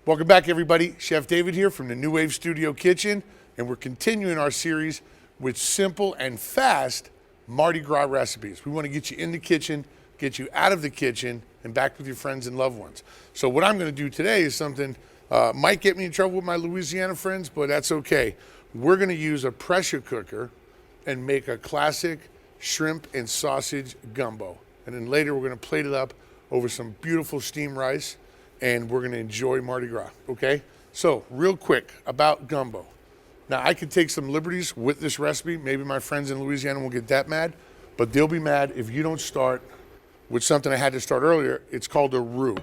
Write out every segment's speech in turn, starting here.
Welcome back, everybody. Chef David here from the NuWave Studio Kitchen, and we're continuing our series with simple and fast Mardi Gras recipes. We want to get you in the kitchen, get you out of the kitchen, and back with your friends and loved ones. So what I'm going to do today is something might get me in trouble with my Louisiana friends, but that's okay. We're going to use a pressure cooker and make a classic shrimp and sausage gumbo. And then later we're going to plate it up over some beautiful steamed rice, and we're gonna enjoy Mardi Gras, okay? So, real quick about gumbo. Now, I could take some liberties with this recipe. Maybe my friends in Louisiana won't get that mad, but they'll be mad if you don't start with something I had to start earlier. It's called a roux.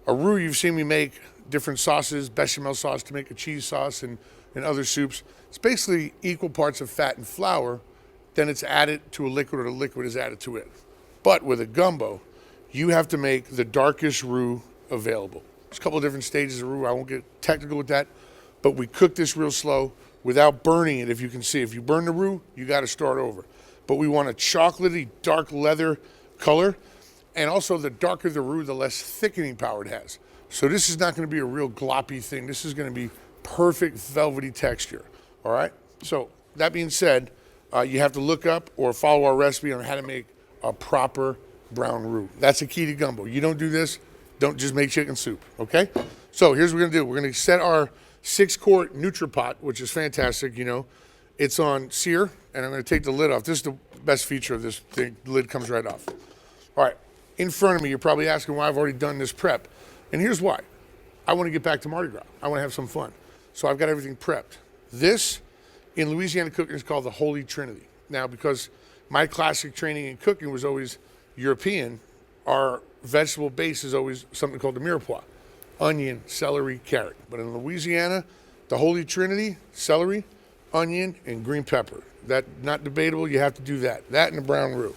A roux, you've seen me make different sauces, bechamel sauce to make a cheese sauce and other soups. It's basically equal parts of fat and flour, then it's added to a liquid or the liquid is added to it. But with a gumbo, you have to make the darkest roux available. There's a couple of different stages of roux. I won't get technical with that, but we cook this real slow without burning it. If you can see, if you burn the roux, you got to start over. But we want a chocolatey, dark leather color, and also the darker the roux, the less thickening power it has. So this is not going to be a real gloppy thing. This is going to be perfect velvety texture. All right. So that being said, you have to look up or follow our recipe on how to make a proper brown roux. That's the key to gumbo. You don't do this, don't just make chicken soup, okay? So here's what we're gonna do. We're gonna set our 6-quart nutri-pot, which is fantastic, you know. It's on SEAR, and I'm gonna take the lid off. This is the best feature of this thing. The lid comes right off. All right, in front of me, you're probably asking why I've already done this prep. And here's why. I wanna get back to Mardi Gras. I wanna have some fun. So I've got everything prepped. This, in Louisiana cooking, is called the Holy Trinity. Now, because my classic training in cooking was always European, our vegetable base is always something called the mirepoix: onion, celery, carrot. But in Louisiana, the Holy Trinity: celery, onion, and green pepper. That, not debatable, you have to do that. That and the brown roux.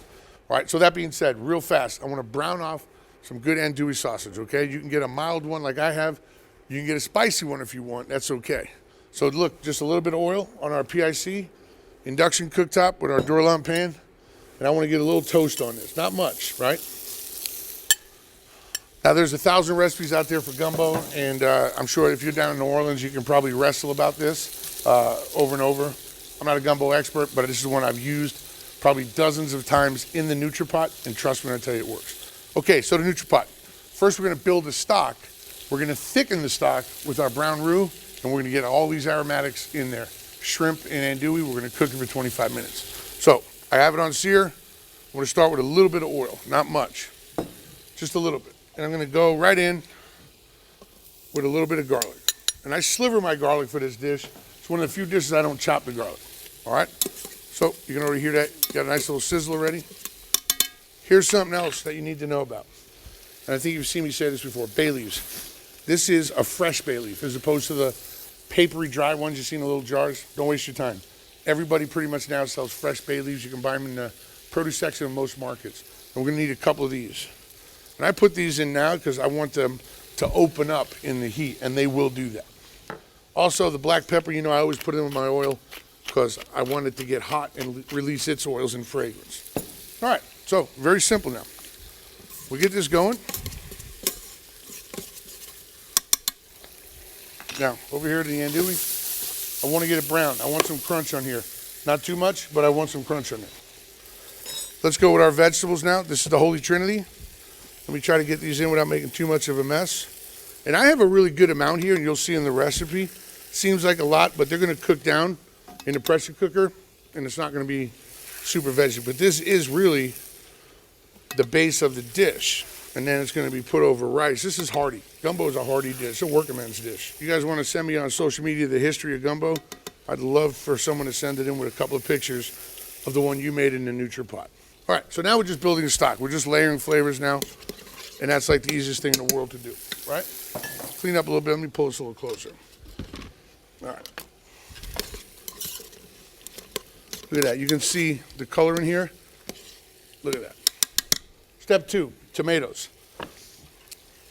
All right, so that being said, real fast, I want to brown off some good andouille sausage, okay? You can get a mild one like I have. You can get a spicy one if you want, that's okay. So look, just a little bit of oil on our PIC induction cooktop with our Dorlan pan. And I want to get a little toast on this, not much, right? Now, there's 1,000 recipes out there for gumbo, and I'm sure if you're down in New Orleans, you can probably wrestle about this over and over. I'm not a gumbo expert, but this is one I've used probably dozens of times in the nutri-pot, and trust me when I tell you it works. Okay, so the nutri-pot. First, we're going to build the stock. We're going to thicken the stock with our brown roux, and we're going to get all these aromatics in there. Shrimp and andouille, we're going to cook it for 25 minutes. So, I have it on SEAR. I'm going to start with a little bit of oil, not much, just a little bit. And I'm going to go right in with a little bit of garlic. And I sliver my garlic for this dish. It's one of the few dishes I don't chop the garlic. All right? So you can already hear that. Got a nice little sizzle already. Here's something else that you need to know about. And I think you've seen me say this before: bay leaves. This is a fresh bay leaf as opposed to the papery dry ones you see in the little jars. Don't waste your time. Everybody pretty much now sells fresh bay leaves. You can buy them in the produce section of most markets. And we're going to need a couple of these. And I put these in now because I want them to open up in the heat, and they will do that. Also, the black pepper, you know, I always put it in my oil because I want it to get hot and release its oils and fragrance. All right, so very simple now. We get this going. Now, over here to the andouille, I want to get it brown. I want some crunch on here. Not too much, but I want some crunch on it. Let's go with our vegetables now. This is the Holy Trinity. Let me try to get these in without making too much of a mess. And I have a really good amount here, and you'll see in the recipe. Seems like a lot, but they're going to cook down in the pressure cooker, and it's not going to be super veggie. But this is really the base of the dish, and then it's going to be put over rice. This is hearty. Gumbo is a hearty dish, a working man's dish. You guys want to send me on social media the history of gumbo? I'd love for someone to send it in with a couple of pictures of the one you made in the nutri-pot. All right, so now we're just building the stock. We're just layering flavors now, and that's like the easiest thing in the world to do, right? Clean up a little bit. Let me pull this a little closer. All right. Look at that. You can see the color in here. Look at that. Step 2, tomatoes.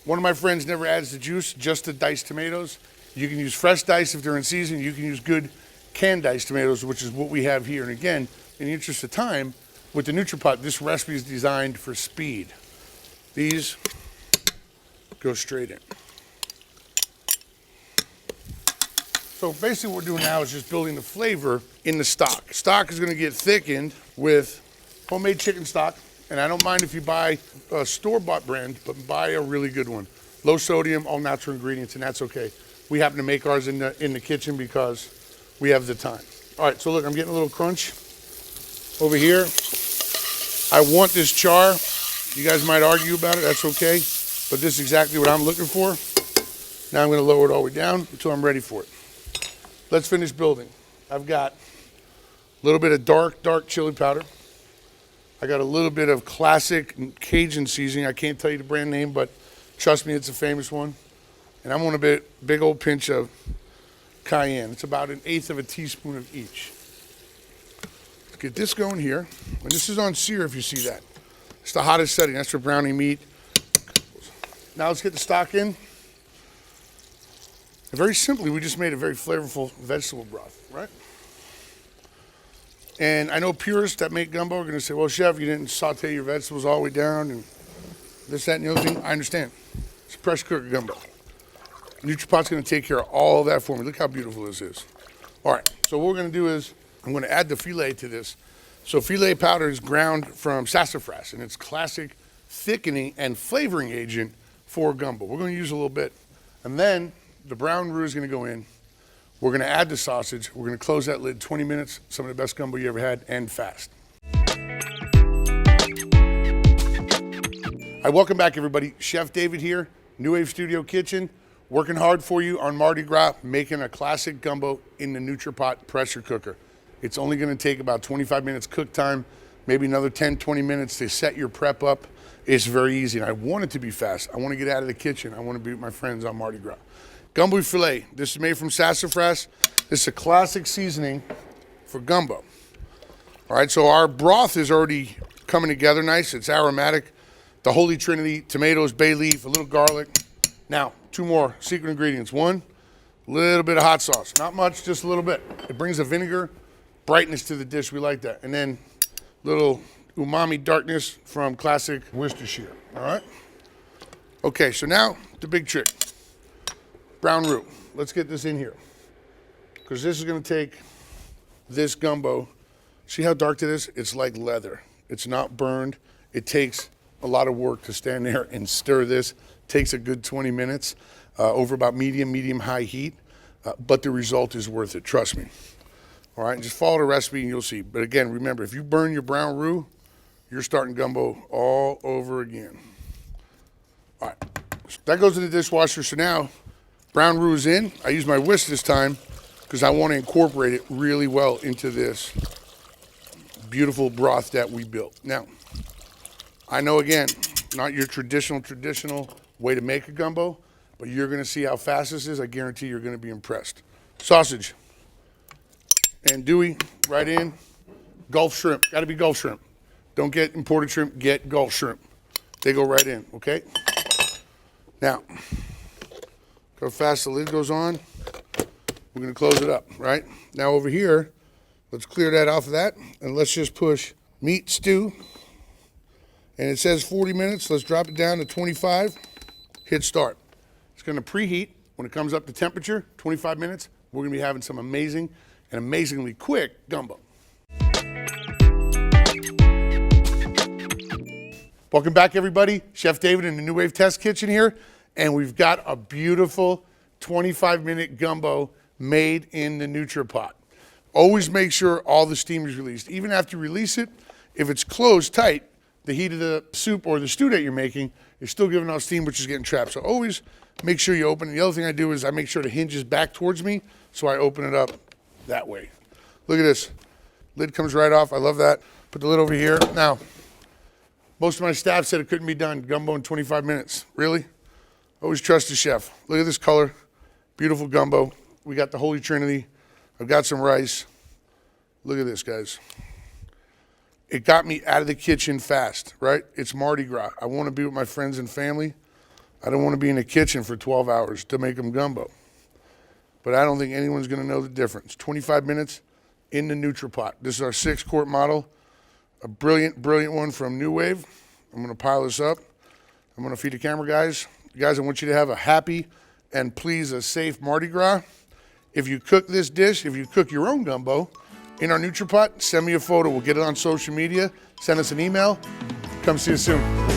One of my friends never adds the juice, just the diced tomatoes. You can use fresh dice if they're in season. You can use good canned diced tomatoes, which is what we have here. And again, in the interest of time, with the nutri-pot, this recipe is designed for speed. These go straight in. So basically what we're doing now is just building the flavor in the stock. Stock is gonna get thickened with homemade chicken stock. And I don't mind if you buy a store-bought brand, but buy a really good one. Low sodium, all natural ingredients, and that's okay. We happen to make ours in the kitchen because we have the time. All right, so look, I'm getting a little crunch over here. I want this char. You guys might argue about it, that's okay. But this is exactly what I'm looking for. Now I'm gonna lower it all the way down until I'm ready for it. Let's finish building. I've got a little bit of dark chili powder. I got a little bit of classic Cajun seasoning. I can't tell you the brand name, but trust me, it's a famous one. And I want a big old pinch of cayenne. It's about 1/8 of a teaspoon of each. Let's get this going here. And this is on SEAR if you see that. It's the hottest setting. That's for browning meat. Now let's get the stock in. And very simply, we just made a very flavorful vegetable broth, right? And I know purists that make gumbo are gonna say, well, chef, you didn't saute your vegetables all the way down and this, that, and the other thing. I understand. It's a pressure cooker gumbo. Nutri-pot's gonna take care of all of that for me. Look how beautiful this is. All right, so what we're gonna do is, I'm gonna add the filet to this. So filet powder is ground from sassafras, and it's classic thickening and flavoring agent for gumbo. We're gonna use a little bit. And then the brown roux is gonna go in. We're gonna add the sausage. We're gonna close that lid 20 minutes. Some of the best gumbo you ever had, and fast. Hi, welcome back everybody. Chef David here, NuWave Studio Kitchen, working hard for you on Mardi Gras, making a classic gumbo in the nutri-pot pressure cooker. It's only gonna take about 25 minutes cook time, maybe another 10, 20 minutes to set your prep up. It's very easy, and I want it to be fast. I wanna get out of the kitchen. I wanna be with my friends on Mardi Gras. Gumbo filet, this is made from sassafras. This is a classic seasoning for gumbo. All right, so our broth is already coming together nice. It's aromatic. The Holy Trinity, tomatoes, bay leaf, a little garlic. Now, 2 more secret ingredients. 1, a little bit of hot sauce. Not much, just a little bit. It brings a vinegar brightness to the dish. We like that. And then little umami darkness from classic Worcestershire, all right? Okay, so now the big trick. Brown roux. Let's get this in here. Because this is gonna take this gumbo. See how dark it is? It's like leather. It's not burned. It takes a lot of work to stand there and stir this. Takes a good 20 minutes over about medium high heat, but the result is worth it, trust me. All right, just follow the recipe and you'll see. But again, remember, if you burn your brown roux, you're starting gumbo all over again. All right, so that goes in the dishwasher. So now, brown roux is in. I use my whisk this time because I want to incorporate it really well into this beautiful broth that we built. Now, I know again, not your traditional way to make a gumbo, but you're gonna see how fast this is. I guarantee you're gonna be impressed. Sausage, andouille, right in. Gulf shrimp, gotta be Gulf shrimp. Don't get imported shrimp, get Gulf shrimp. They go right in, okay? Now, look how fast the lid goes on. We're gonna close it up, right? Now over here, let's clear that off of that, and let's just push meat stew. And it says 40 minutes. Let's drop it down to 25. Hit start. It's gonna preheat. When it comes up to temperature, 25 minutes, we're gonna be having some amazing and amazingly quick gumbo. Welcome back everybody. Chef David in the NuWave Test Kitchen here. And we've got a beautiful 25-minute gumbo made in the nutri-pot. Always make sure all the steam is released. Even after you release it, if it's closed tight, the heat of the soup or the stew that you're making is still giving out steam, which is getting trapped. So always make sure you open it. The other thing I do is I make sure the hinge is back towards me, so I open it up that way. Look at this. Lid comes right off. I love that. Put the lid over here. Now, most of my staff said it couldn't be done. Gumbo in 25 minutes. Really? Always trust the chef. Look at this color. Beautiful gumbo. We got the Holy Trinity. I've got some rice. Look at this, guys. It got me out of the kitchen fast, right? It's Mardi Gras. I want to be with my friends and family. I don't want to be in the kitchen for 12 hours to make them gumbo. But I don't think anyone's going to know the difference. 25 minutes in the nutri-pot. This is our 6-quart model. A brilliant one from NuWave. I'm going to pile this up. I'm going to feed the camera guys. Guys, I want you to have a happy and please a safe Mardi Gras. If you cook this dish, if you cook your own gumbo in our nutri-pot, send me a photo. We'll get it on social media. Send us an email. Come see you soon.